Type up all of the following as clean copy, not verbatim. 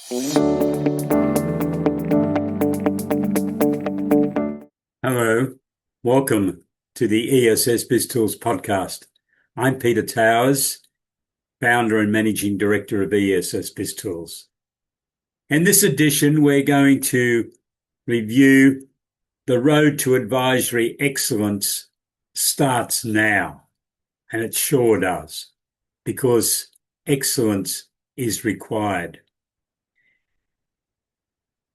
Hello, welcome to the ESS BizTools podcast. I'm Peter Towers, founder and managing director of ESS BizTools. In this edition, we're going to review the road to advisory excellence starts now, and it sure does, because excellence is required.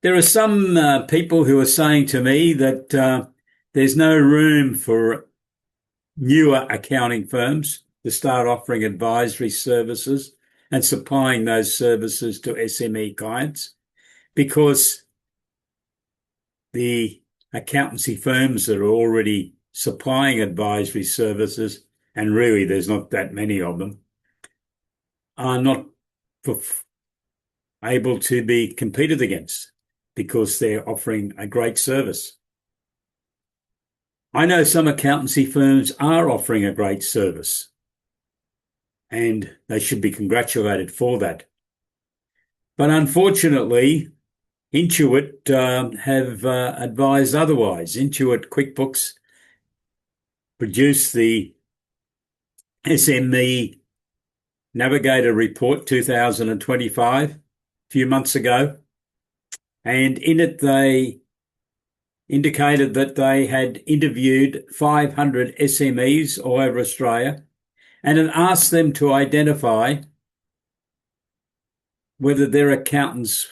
There are some people who are saying to me that there's no room for newer accounting firms to start offering advisory services and supplying those services to SME clients, because the accountancy firms that are already supplying advisory services, and really there's not that many of them, are not able to be competed against because they're offering a great service. I know some accountancy firms are offering a great service, and they should be congratulated for that. But unfortunately, Intuit have advised otherwise. Intuit QuickBooks produced the SME Navigator Report 2025 a few months ago, and in it they indicated that they had interviewed 500 SMEs all over Australia and had asked them to identify whether their accountants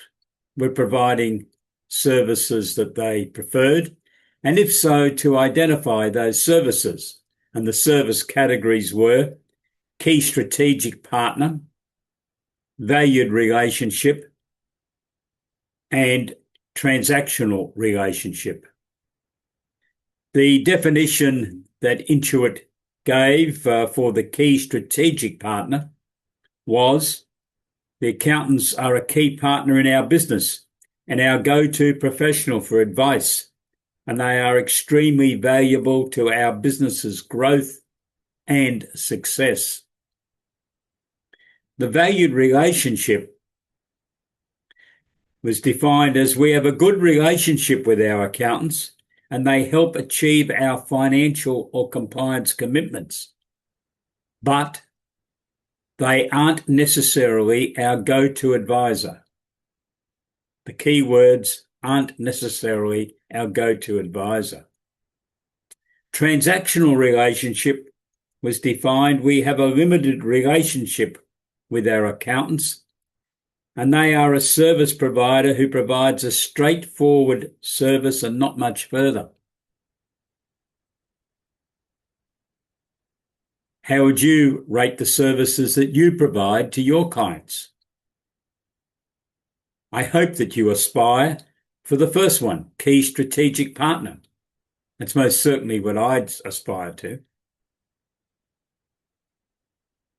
were providing services that they preferred, and if so, to identify those services. And the service categories were key strategic partner, valued relationship, and transactional relationship. The definition that Intuit gave for the key strategic partner was: the accountants are a key partner in our business and our go-to professional for advice, and they are extremely valuable to our business's growth and success. The valued relationship was defined as: we have a good relationship with our accountants and they help achieve our financial or compliance commitments, but they aren't necessarily our go-to advisor. The key words: aren't necessarily our go-to advisor. Transactional relationship was defined: we have a limited relationship with our accountants and they are a service provider who provides a straightforward service and not much further. How would you rate the services that you provide to your clients? I hope that you aspire for the first one, key strategic partner. That's most certainly what I'd aspire to.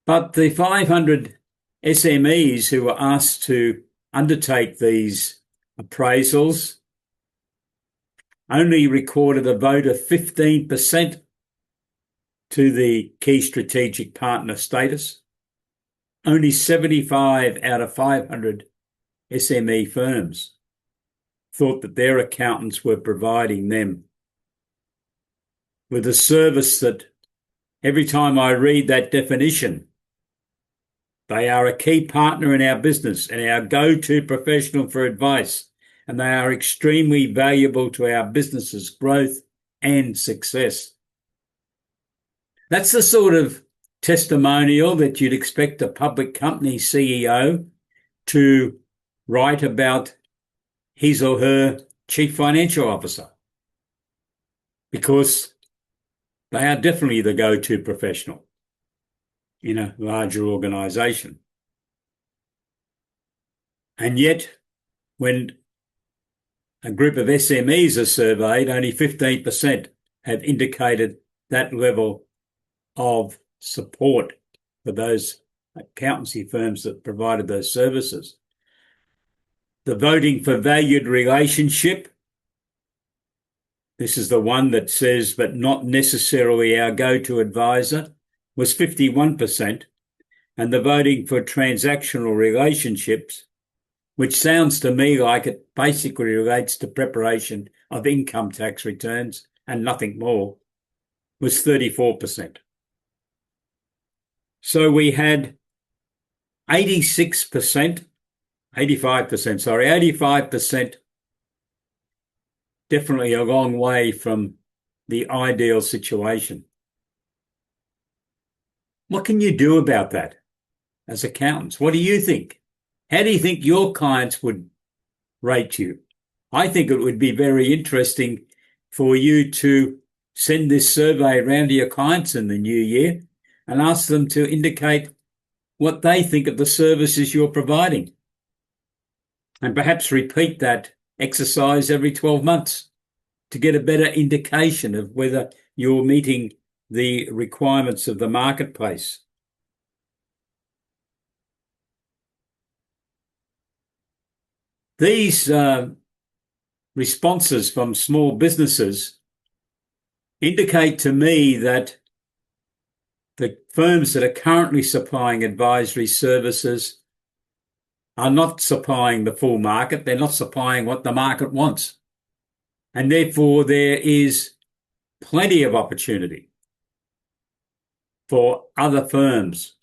But the 500 SMEs who were asked to undertake these appraisals only recorded a vote of 15% to the key strategic partner status. Only 75 out of 500 SME firms thought that their accountants were providing them with a service that, every time I read that definition, they are a key partner in our business and our go-to professional for advice, and they are extremely valuable to our business's growth and success. That's the sort of testimonial that you'd expect a public company CEO to write about his or her chief financial officer, because they are definitely the go-to professional in a larger organisation. And yet, when a group of SMEs are surveyed, only 15% have indicated that level of support for those accountancy firms that provided those services. The voting for valued relationship, this is the one that says, but not necessarily our go-to advisor, was 51%, and the voting for transactional relationships which sounds to me like it basically relates to preparation of income tax returns and nothing more, was 34%. So we had 85%, definitely a long way from the ideal situation. What can you do about that as accountants? What do you think? How do you think your clients would rate you? I think it would be very interesting for you to send this survey around to your clients in the new year and ask them to indicate what they think of the services you're providing. And perhaps repeat that exercise every 12 months to get a better indication of whether you're meeting the requirements of the marketplace. These responses from small businesses indicate to me that the firms that are currently supplying advisory services are not supplying the full market. They're not supplying what the market wants. And therefore, there is plenty of opportunity for other firms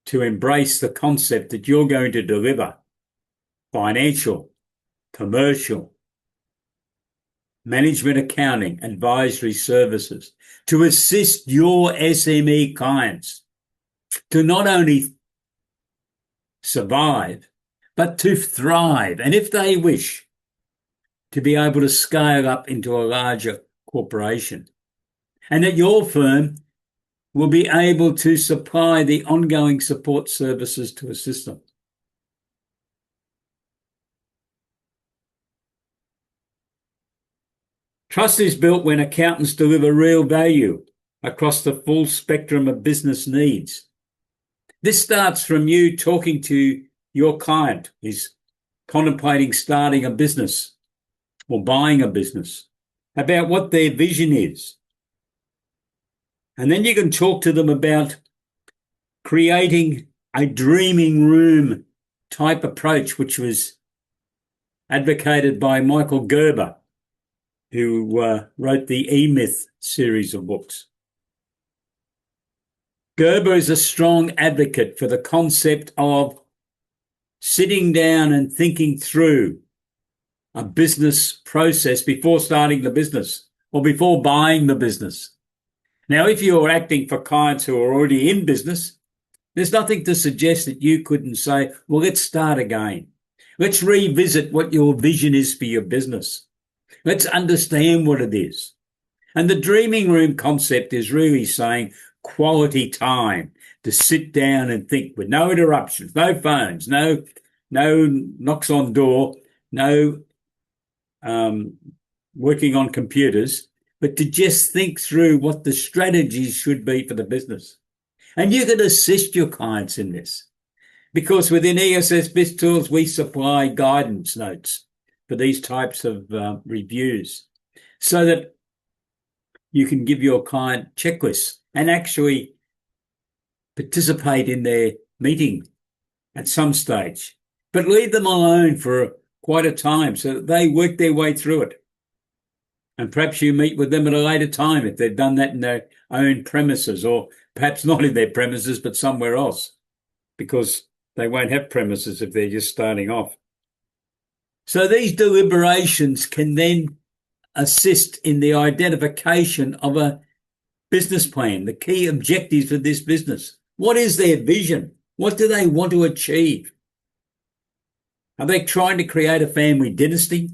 to embrace the concept that you're going to deliver financial, commercial, management accounting, advisory services to assist your SME clients to not only survive, but to thrive. And if they wish, to be able to scale up into a larger corporation. And that your firm will be able to supply the ongoing support services to assist them. Trust is built when accountants deliver real value across the full spectrum of business needs. This starts from you talking to your client who's contemplating starting a business or buying a business about what their vision is. And then you can talk to them about creating a dreaming room type approach, which was advocated by Michael Gerber, who wrote the E-Myth series of books. Gerber is a strong advocate for the concept of sitting down and thinking through a business process before starting the business or before buying the business. Now, if you're acting for clients who are already in business, there's nothing to suggest that you couldn't say, well, let's start again. Let's revisit what your vision is for your business. Let's understand what it is. And the dreaming room concept is really saying quality time to sit down and think with no interruptions, no phones, no knocks on door, no working on computers, but to just think through what the strategies should be for the business. And you can assist your clients in this because within ESS BIZTOOLS, we supply guidance notes for these types of reviews so that you can give your client checklists and actually participate in their meeting at some stage, but leave them alone for quite a time so that they work their way through it. And perhaps you meet with them at a later time if they've done that in their own premises, or perhaps not in their premises, but somewhere else, because they won't have premises if they're just starting off. So these deliberations can then assist in the identification of a business plan, the key objectives of this business. What is their vision? What do they want to achieve? Are they trying to create a family dynasty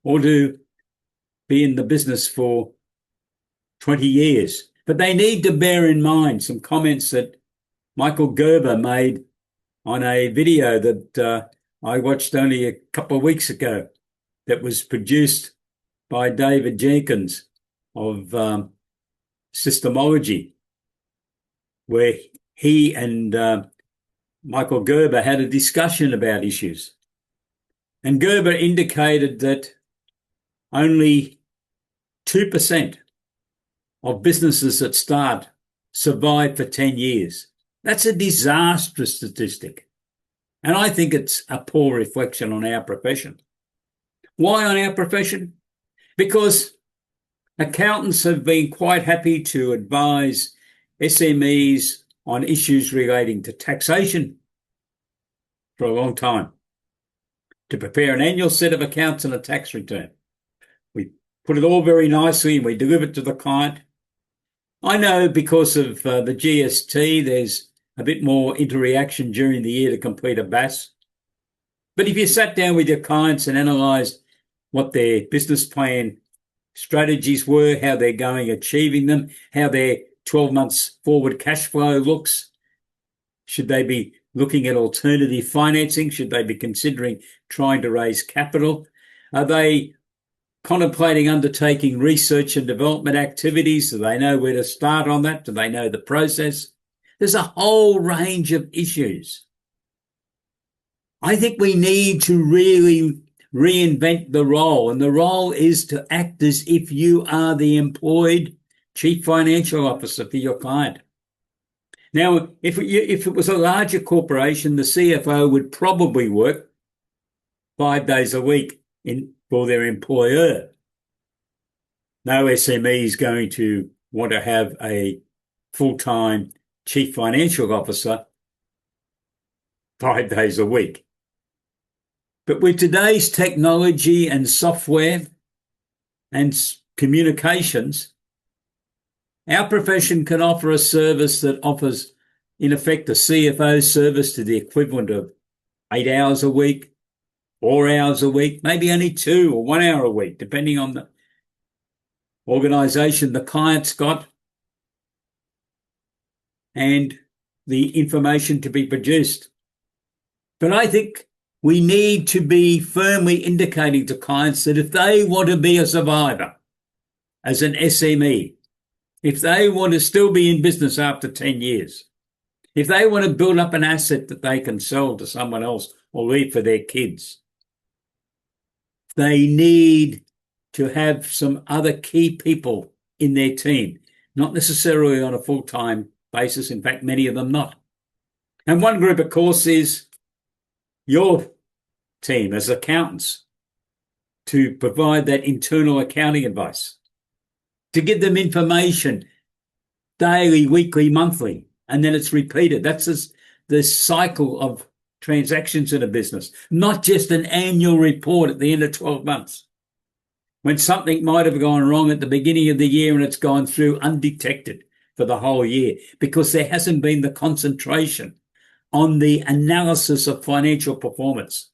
or to be in the business for 20 years? But they need to bear in mind some comments that Michael Gerber made on a video that I watched only a couple of weeks ago that was produced by David Jenkins of Systemology, where he and Michael Gerber had a discussion about issues. And Gerber indicated that only 2% of businesses that start survive for 10 years. That's a disastrous statistic. And I think it's a poor reflection on our profession. Why on our profession? Because accountants have been quite happy to advise SMEs on issues relating to taxation for a long time, to prepare an annual set of accounts and a tax return. We put it all very nicely and we deliver it to the client. I know because of the GST, there's a bit more interaction during the year to complete a BAS. But if you sat down with your clients and analysed what their business plan strategies were, how they're going achieving them, how their 12 months forward cash flow looks, should they be looking at alternative financing? Should they be considering trying to raise capital? Are they contemplating undertaking research and development activities? Do they know where to start on that? Do they know the process? There's a whole range of issues. I think we need to really reinvent the role, and the role is to act as if you are the employed chief financial officer for your client. Now, if it was a larger corporation, the CFO would probably work 5 days a week for their employer. No SME is going to want to have a full-time chief financial officer 5 days a week. But with today's technology and software and communications, our profession can offer a service that offers, in effect, a CFO service to the equivalent of 8 hours a week, 4 hours a week, maybe only 2 or 1 hour a week, depending on the organisation the client's got and the information to be produced. But I think we need to be firmly indicating to clients that if they want to be a survivor as an SME, if they want to still be in business after 10 years, if they want to build up an asset that they can sell to someone else or leave for their kids, they need to have some other key people in their team, not necessarily on a full-time basis. In fact, many of them not. And one group, of course, is your team as accountants, to provide that internal accounting advice, to give them information daily, weekly, monthly, and then it's repeated. That's the cycle of transactions in a business, not just an annual report at the end of 12 months, when something might have gone wrong at the beginning of the year and it's gone through undetected for the whole year because there hasn't been the concentration on the analysis of financial performance,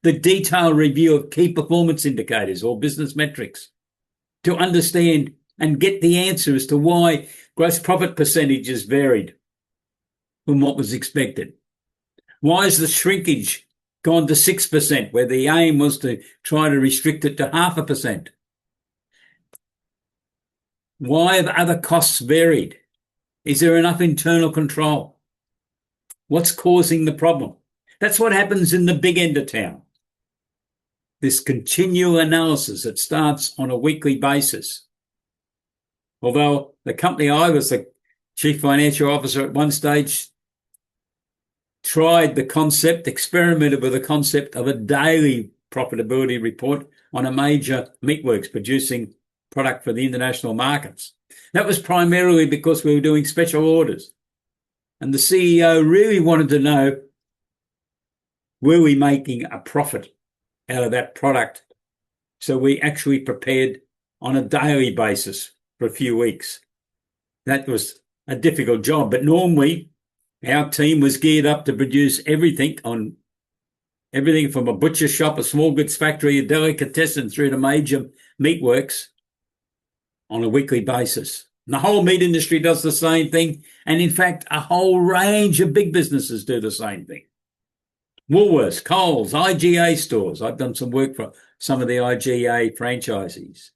the detailed review of key performance indicators or business metrics to understand and get the answer as to why gross profit percentages varied from what was expected. Why has the shrinkage gone to 6% where the aim was to try to restrict it to 0.5%? Why have other costs varied? Is there enough internal control? What's causing the problem? That's what happens in the big end of town. This continual analysis that starts on a weekly basis. Although the company I was the chief financial officer at one stage tried the concept, experimented with the concept of a daily profitability report on a major meatworks producing product for the international markets. That was primarily because we were doing special orders. And the CEO really wanted to know, were we making a profit out of that product? So we actually prepared on a daily basis for a few weeks. That was a difficult job, but normally our team was geared up to produce everything from a butcher shop, a small goods factory, a delicatessen through to major meatworks on a weekly basis. And the whole meat industry does the same thing. And in fact, a whole range of big businesses do the same thing. Woolworths, Coles, IGA stores. I've done some work for some of the IGA franchisees.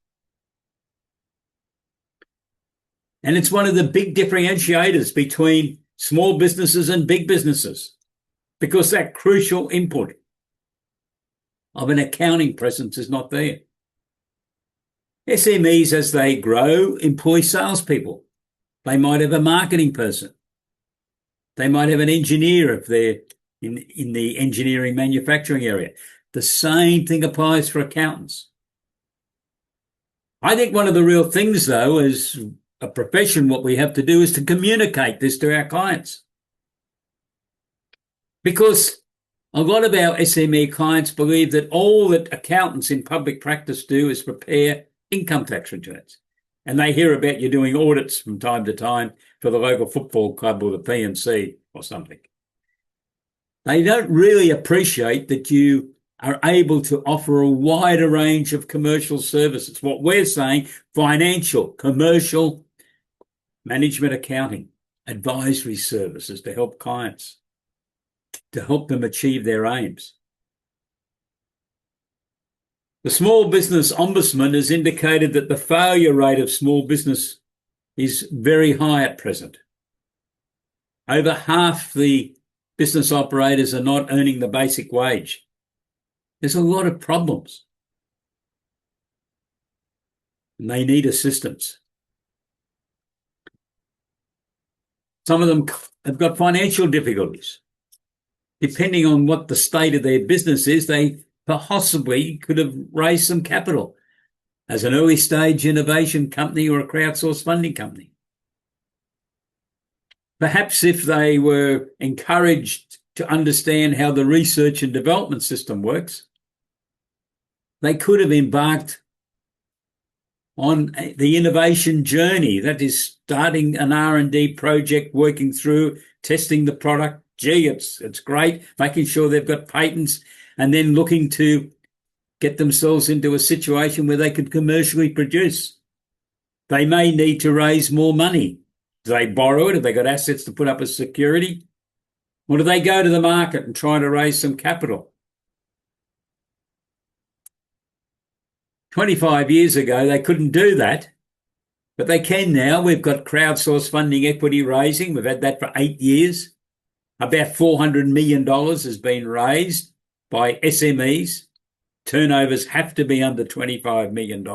And it's one of the big differentiators between small businesses and big businesses, because that crucial input of an accounting presence is not there. SMEs, as they grow, employ salespeople. They might have a marketing person. They might have an engineer if they're in the engineering manufacturing area. The same thing applies for accountants. I think one of the real things, though, as a profession, what we have to do is to communicate this to our clients. Because a lot of our SME clients believe that all that accountants in public practice do is prepare income tax returns. And they hear about you doing audits from time to time for the local football club or the P&C or something. They don't really appreciate that you are able to offer a wider range of commercial services. What we're saying, financial, commercial, management accounting, advisory services to help clients, to help them achieve their aims. The Small Business Ombudsman has indicated that the failure rate of small business is very high at present. Over half the business operators are not earning the basic wage. There's a lot of problems. And they need assistance. Some of them have got financial difficulties. Depending on what the state of their business is, they possibly could have raised some capital as an early stage innovation company or a crowdsourced funding company. Perhaps if they were encouraged to understand how the research and development system works, they could have embarked on the innovation journey. That is starting an R&D project, working through, testing the product. Gee, it's great, making sure they've got patents, and then looking to get themselves into a situation where they could commercially produce. They may need to raise more money. Do they borrow it? Have they got assets to put up as security? Or do they go to the market and try to raise some capital? 25 years ago, they couldn't do that, but they can now. We've got crowdsourced funding equity raising. We've had that for 8 years. About $400 million has been raised by SMEs. Turnovers have to be under $25 million.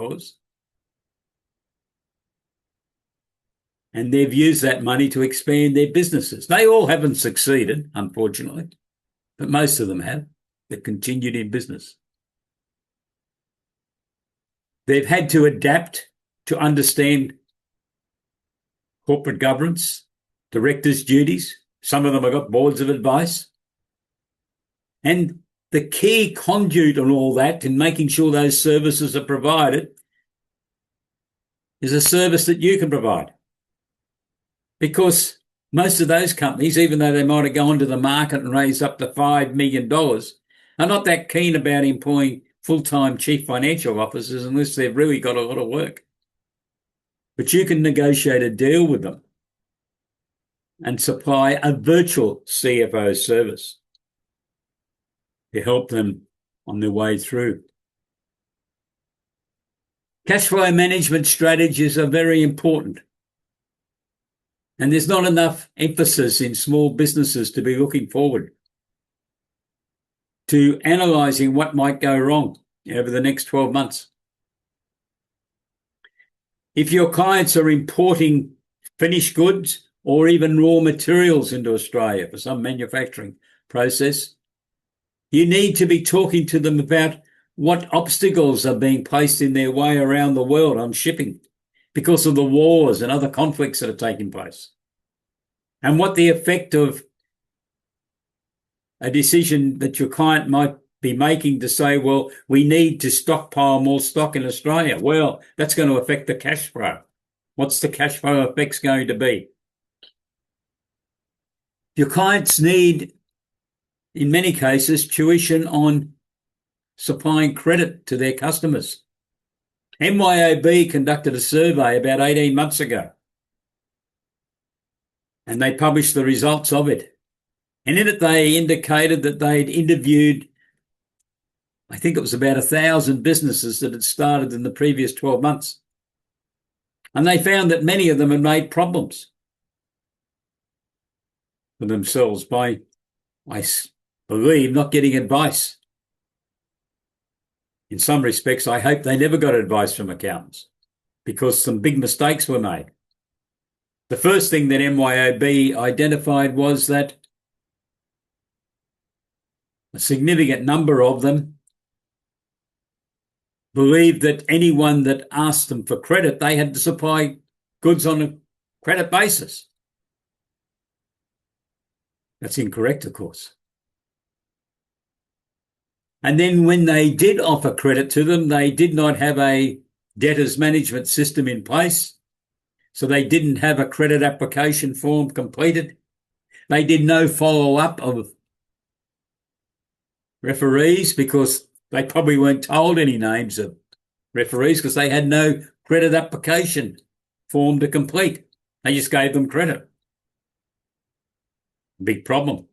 And they've used that money to expand their businesses. They all haven't succeeded, unfortunately, but most of them have. They've continued in business. They've had to adapt to understand corporate governance, directors' duties. Some of them have got boards of advice. And the key conduit on all that in making sure those services are provided is a service that you can provide. Because most of those companies, even though they might have gone to the market and raised up to $5 million, are not that keen about employing full-time chief financial officers unless they've really got a lot of work. But you can negotiate a deal with them and supply a virtual CFO service to help them on their way through. Cash flow management strategies are very important. And there's not enough emphasis in small businesses to be looking forward to analysing what might go wrong over the next 12 months. If your clients are importing finished goods or even raw materials into Australia for some manufacturing process, you need to be talking to them about what obstacles are being placed in their way around the world on shipping because of the wars and other conflicts that are taking place, and what the effect of a decision that your client might be making to say, well, we need to stockpile more stock in Australia. Well, that's going to affect the cash flow. What's the cash flow effects going to be? Your clients need, in many cases, tuition on supplying credit to their customers. MYOB conducted a survey about 18 months ago, and they published the results of it. And in it, they indicated that they'd interviewed, I think it was about 1,000 businesses that had started in the previous 12 months. And they found that many of them had made problems for themselves by, I believe, not getting advice. In some respects, I hope they never got advice from accountants because some big mistakes were made. The first thing that MYOB identified was that a significant number of them believed that anyone that asked them for credit, they had to supply goods on a credit basis. That's incorrect, of course. And then when they did offer credit to them, they did not have a debtors management system in place. So they didn't have a credit application form completed. They did no follow-up of referees because they probably weren't told any names of referees because they had no credit application form to complete. They just gave them credit. Big problem.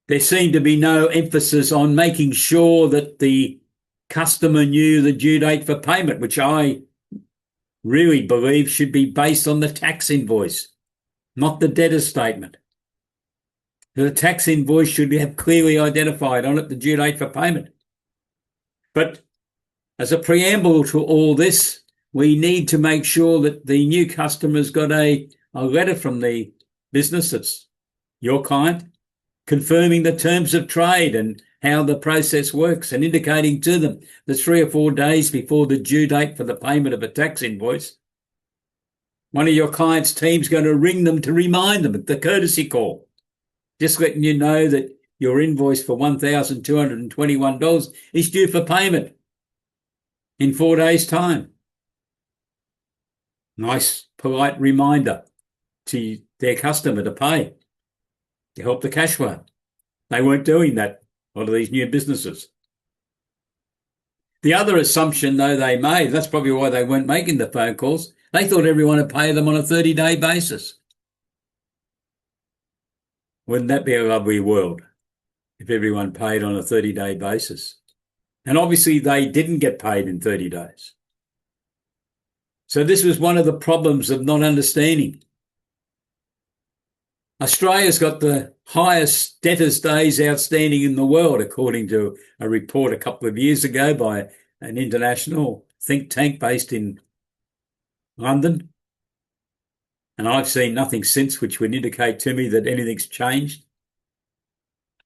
There seemed to be no emphasis on making sure that the customer knew the due date for payment, which I really believe should be based on the tax invoice, not the debtor's statement. The tax invoice should have clearly identified on it the due date for payment. But as a preamble to all this, we need to make sure that the new customer's got a letter from the business, that's your client, confirming the terms of trade and how the process works and indicating to them that 3 or 4 days before the due date for the payment of a tax invoice, one of your client's team's going to ring them to remind them, the courtesy call, just letting you know that your invoice for $1,221 is due for payment in 4 days' time. Nice, polite reminder to their customer to pay, to help the cash flow. They weren't doing that, a lot of these new businesses. The other assumption, though, they made, that's probably why they weren't making the phone calls, they thought everyone would pay them on a 30-day basis. Wouldn't that be a lovely world if everyone paid on a 30-day basis? And obviously they didn't get paid in 30 days. So this was one of the problems of not understanding. Australia's got the highest debtors days outstanding in the world, according to a report a couple of years ago by an international think tank based in London. And I've seen nothing since which would indicate to me that anything's changed.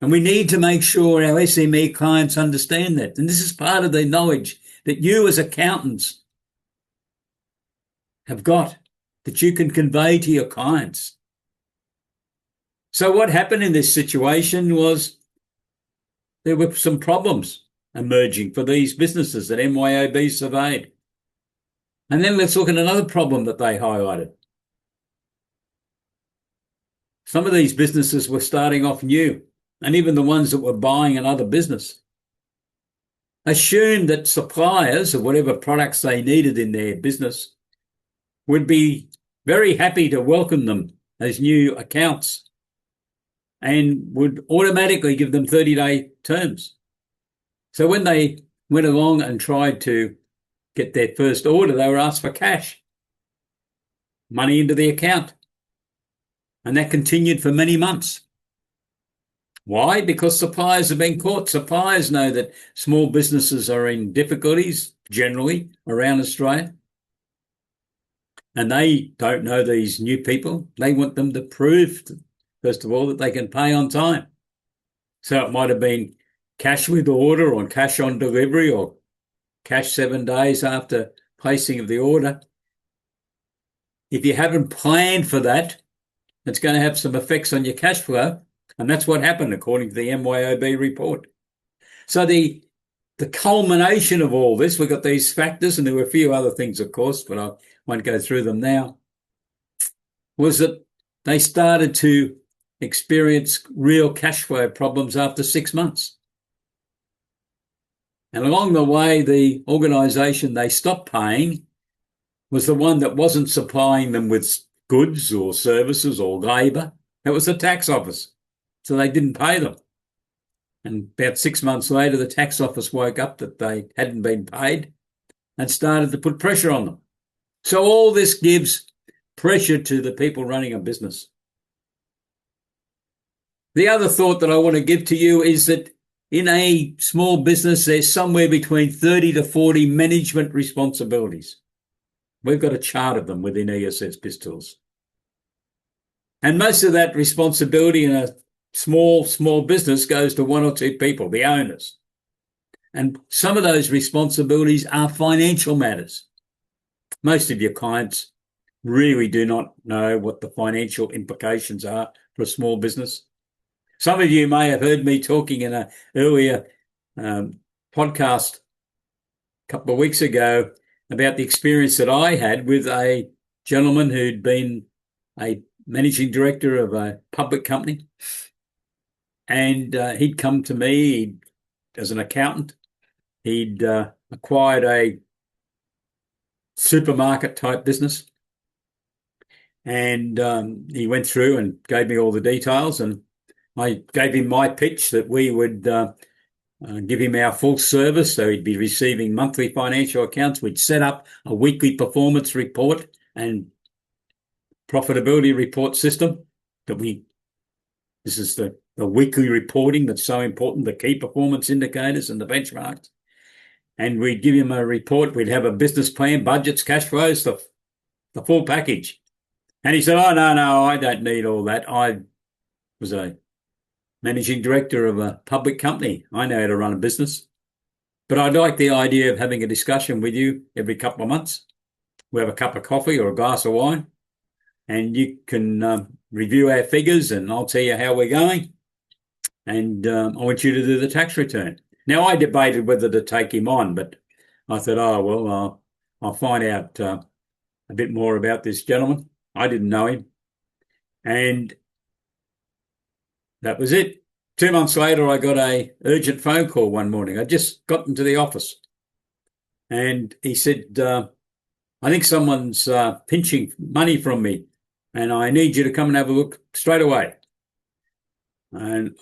And we need to make sure our SME clients understand that. And this is part of the knowledge that you as accountants have got, that you can convey to your clients. So what happened in this situation was there were some problems emerging for these businesses that MYOB surveyed. And then let's look at another problem that they highlighted. Some of these businesses were starting off new, and even the ones that were buying another business assumed that suppliers of whatever products they needed in their business would be very happy to welcome them as new accounts and would automatically give them 30-day terms. So when they went along and tried to get their first order, they were asked for cash, money into the account. And that continued for many months. Why? Because suppliers have been caught. Suppliers know that small businesses are in difficulties generally around Australia. And they don't know these new people. They want them to prove, first of all, that they can pay on time. So it might have been cash with order or cash on delivery or cash 7 days after placing of the order. If you haven't planned for that, it's going to have some effects on your cash flow. And that's what happened, according to the MYOB report. So the culmination of all this, we've got these factors, and there were a few other things, of course, but I won't go through them now, was that they started to experience real cash flow problems after 6 months. And along the way, the organisation they stopped paying was the one that wasn't supplying them with goods or services or labour. It was the tax office. So they didn't pay them. And about 6 months later, the tax office woke up that they hadn't been paid and started to put pressure on them. So all this gives pressure to the people running a business. The other thought that I want to give to you is that in a small business, there's somewhere between 30 to 40 management responsibilities. We've got a chart of them within ESS BIZTOOLS. And most of that responsibility in a small business goes to one or two people, the owners. And some of those responsibilities are financial matters. Most of your clients really do not know what the financial implications are for a small business. Some of you may have heard me talking in an earlier podcast a couple of weeks ago about the experience that I had with a gentleman who'd been a managing director of a public company. And he'd come to me as an accountant. He'd acquired a supermarket type business. And he went through and gave me all the details. And I gave him my pitch that we would give him our full service. So he'd be receiving monthly financial accounts. We'd set up a weekly performance report and profitability report system this is the weekly reporting that's so important, the key performance indicators and the benchmarks. And we'd give him a report. We'd have a business plan, budgets, cash flows, the full package. And he said, oh, no, I don't need all that. I was a managing director of a public company. I know how to run a business. But I'd like the idea of having a discussion with you every couple of months. We have a cup of coffee or a glass of wine, and you can review our figures, and I'll tell you how we're going. And I want you to do the tax return. Now, I debated whether to take him on, but I thought, oh, well, I'll find out a bit more about this gentleman. I didn't know him. And that was it. 2 months later, I got an urgent phone call one morning. I just got into the office. And he said, I think someone's pinching money from me, and I need you to come and have a look straight away. And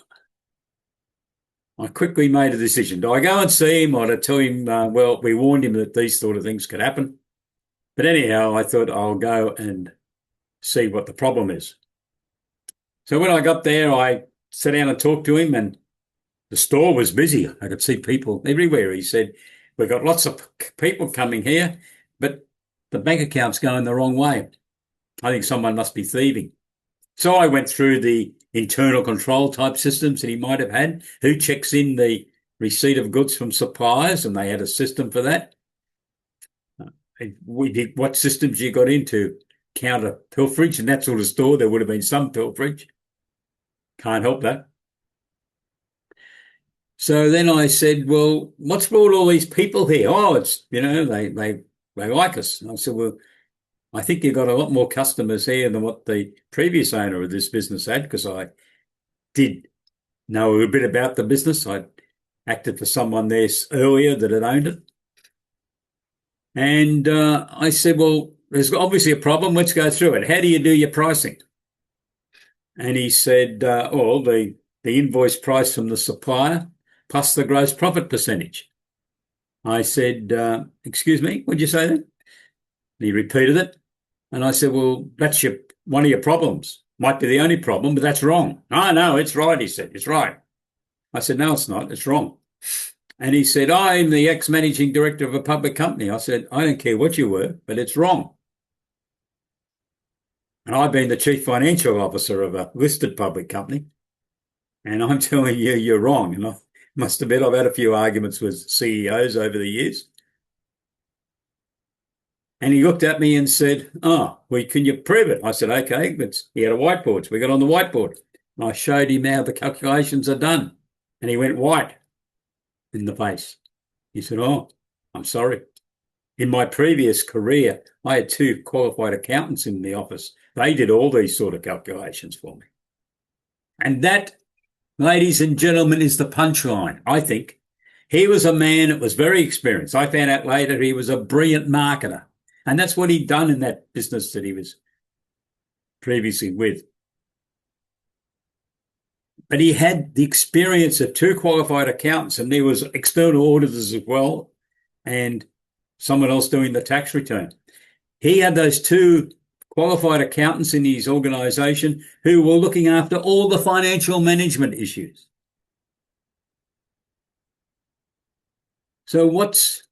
I quickly made a decision. Do I go and see him, or to tell him, well, we warned him that these sort of things could happen? But anyhow, I thought I'll go and see what the problem is. So when I got there, I sat down and talked to him, and the store was busy. I could see people everywhere. He said, we've got lots of people coming here, but the bank account's going the wrong way. I think someone must be thieving. So I went through the internal control type systems that he might have had. Who checks in the receipt of goods from suppliers? And they had a system for that. We did what systems you got into counter pilferage, and that sort of store. There would have been some pilferage. Can't help that. So then I said, well, what's brought all these people here? Oh, it's, they like us. And I said, well, I think you've got a lot more customers here than what the previous owner of this business had, because I did know a bit about the business. I acted for someone there earlier that had owned it. And I said, well, there's obviously a problem. Let's go through it. How do you do your pricing? And he said, the invoice price from the supplier plus the gross profit percentage. I said, excuse me, what'd you say then? And he repeated it. And I said, well, that's one of your problems. Might be the only problem, but that's wrong. Oh, no, it's right, he said. It's right. I said, no, it's not. It's wrong. And he said, I'm the ex-managing director of a public company. I said, I don't care what you were, but it's wrong. And I've been the chief financial officer of a listed public company. And I'm telling you, you're wrong. And I must admit, I've had a few arguments with CEOs over the years. And he looked at me and said, can you prove it? I said, okay. He had a whiteboard. So we got on the whiteboard. And I showed him how the calculations are done. And he went white in the face. He said, oh, I'm sorry. In my previous career, I had 2 qualified accountants in the office. They did all these sort of calculations for me. And that, ladies and gentlemen, is the punchline, I think. He was a man that was very experienced. I found out later he was a brilliant marketer. And that's what he'd done in that business that he was previously with. But he had the experience of 2 qualified accountants, and there was external auditors as well, and someone else doing the tax return. He had those 2 qualified accountants in his organisation who were looking after all the financial management issues. So what's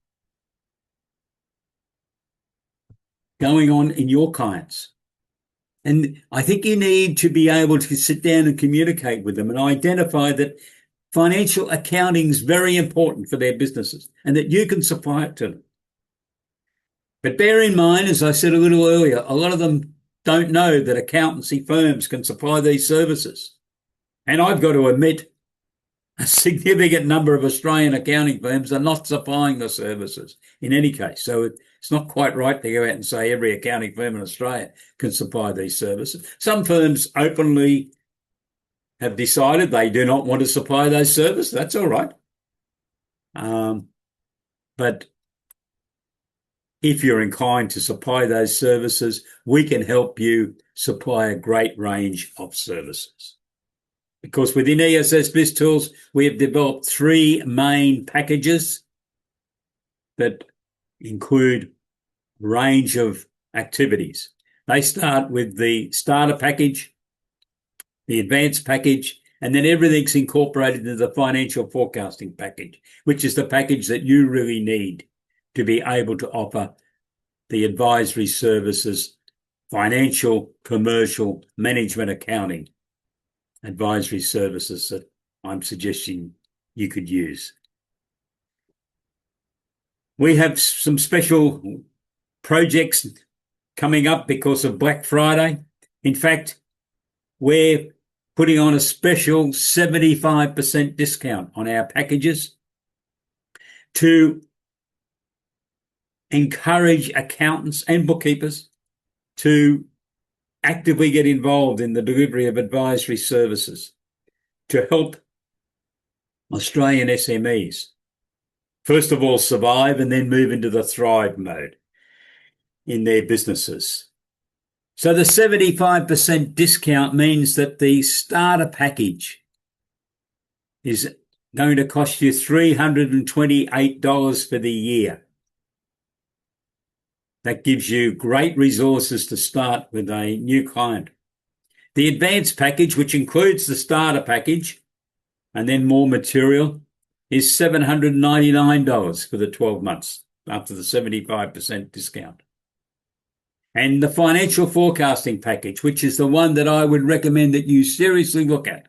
going on in your clients? And I think you need to be able to sit down and communicate with them and identify that financial accounting is very important for their businesses and that you can supply it to them. But bear in mind, as I said a little earlier, a lot of them don't know that accountancy firms can supply these services. And I've got to admit, a significant number of Australian accounting firms are not supplying the services in any case. So it's not quite right to go out and say every accounting firm in Australia can supply these services. Some firms openly have decided they do not want to supply those services. That's all right. But if you're inclined to supply those services, we can help you supply a great range of services. Because within ESS BizTools, we have developed 3 main packages that include a range of activities. They start with the starter package, the advanced package, and then everything's incorporated into the financial forecasting package, which is the package that you really need to be able to offer the advisory services, financial, commercial, management accounting advisory services that I'm suggesting you could use. We have some special projects coming up because of Black Friday. In fact, we're putting on a special 75% discount on our packages to encourage accountants and bookkeepers to actively get involved in the delivery of advisory services to help Australian SMEs, first of all, survive and then move into the thrive mode in their businesses. So the 75% discount means that the starter package is going to cost you $328 for the year. That gives you great resources to start with a new client. The advanced package, which includes the starter package and then more material, is $799 for the 12 months after the 75% discount. And the financial forecasting package, which is the one that I would recommend that you seriously look at,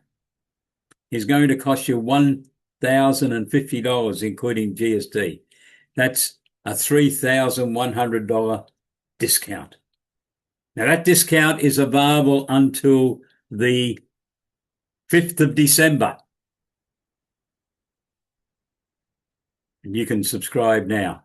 is going to cost you $1,050, including GST. That's a $3,100 discount. Now, that discount is available until the 5th of December. And you can subscribe now.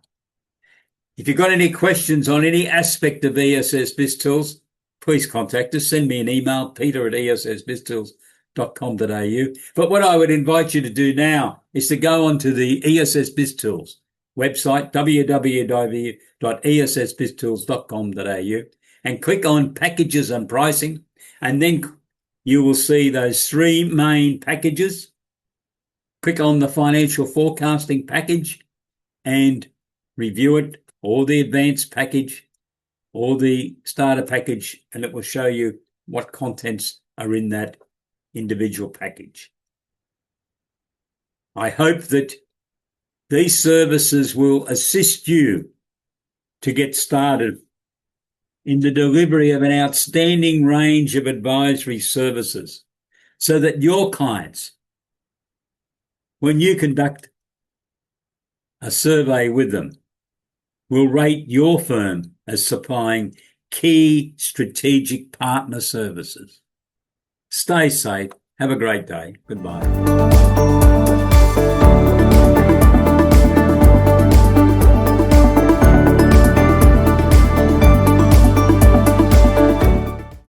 If you've got any questions on any aspect of ESS BizTools, please contact us. Send me an email, peter@essbiztools.com.au. But what I would invite you to do now is to go onto the ESS BizTools website, www.essbiztools.com.au, and click on packages and pricing, and then you will see those 3 main packages. Click on the financial forecasting package and review it, or the advanced package, or the starter package, and it will show you what contents are in that individual package. I hope that these services will assist you to get started in the delivery of an outstanding range of advisory services so that your clients, when you conduct a survey with them, will rate your firm as supplying key strategic partner services. Stay safe. Have a great day. Goodbye.